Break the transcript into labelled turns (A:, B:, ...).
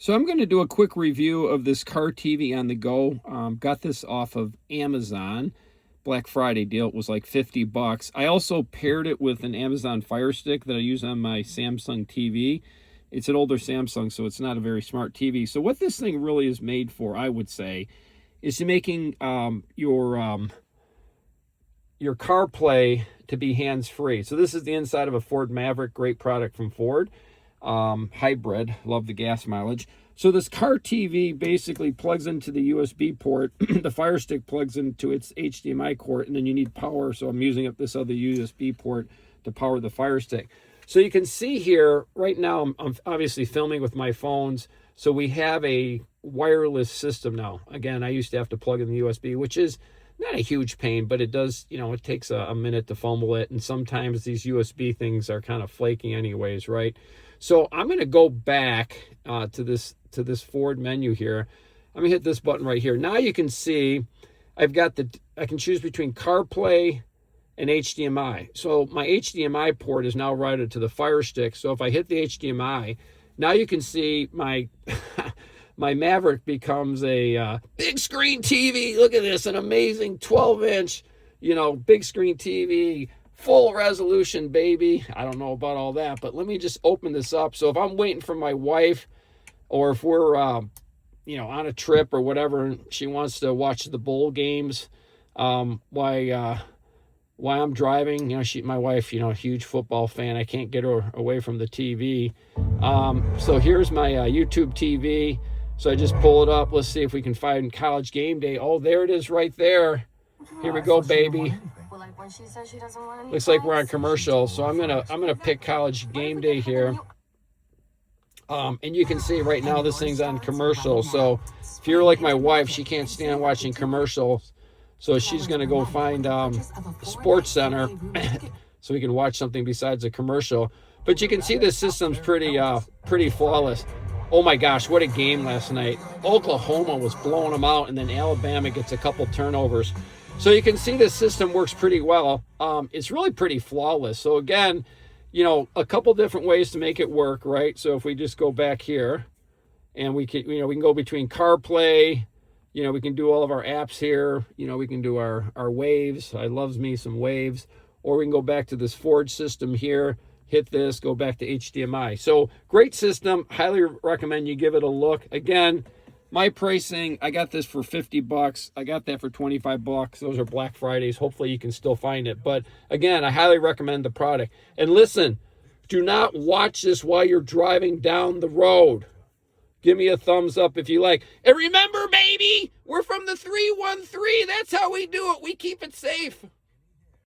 A: So I'm going to do a quick review of this car TV on the go. Got this off of Amazon. Black Friday deal. It was like 50 bucks. I also paired it with an Amazon Fire Stick that I use on my Samsung TV. It's an older Samsung, so it's not a very smart TV. So what this thing really is made for, I would say, is to making your CarPlay to be hands-free. So this is the inside of a Ford Maverick. Great product from Ford. Hybrid, love the gas mileage. So this car TV basically plugs into the USB port. The Fire Stick plugs into its HDMI port, and then you need power. So I'm using up this other USB port to power the Fire Stick. So you can see here right now, I'm obviously filming with my phones. So we have a wireless system now. Again, I used to have to plug in the USB, which is not a huge pain, but it does, it takes a minute to fumble it. And sometimes these USB things are kind of flaky anyways, right? So I'm going to go back to this Ford menu here. I'm going to hit this button right here. Now you can see I can choose between CarPlay and HDMI. So my HDMI port is now routed to the Fire Stick. So if I hit the HDMI, now you can see my my Maverick becomes a big screen TV. Look at this, an amazing 12-inch, big screen TV. Full resolution, baby. I don't know about all that, but let me just open this up. So if I'm waiting for my wife, or if we're, on a trip or whatever, and she wants to watch the bowl games, while I'm driving, my wife, a huge football fan. I can't get her away from the TV. So here's my YouTube TV. So I just pull it up. Let's see if we can find College Game Day. Oh, there it is right there. Here we go, baby. Looks like we're on commercial, so I'm gonna pick College Game Day here. And you can see right now this thing's on commercial. So if you're like my wife, she can't stand watching commercials, so she's gonna go find Sports Center so we can watch something besides a commercial. But you can see the system's pretty flawless. Oh my gosh, what a game last night. Oklahoma was blowing them out, and then Alabama gets a couple turnovers. So you can see the system works pretty well. It's really pretty flawless. So again, a couple different ways to make it work, right? So if we just go back here, and we can go between CarPlay, we can do all of our apps here. We can do our waves. I loves me some waves. Or we can go back to this Ford system here, hit this, go back to HDMI. So great system. Highly recommend you give it a look. Again, my pricing, I got this for 50 bucks. I got that for 25 bucks. Those are Black Fridays. Hopefully you can still find it. But again, I highly recommend the product. And listen, do not watch this while you're driving down the road. Give me a thumbs up if you like. And remember, baby, we're from the 313. That's how we do it. We keep it safe.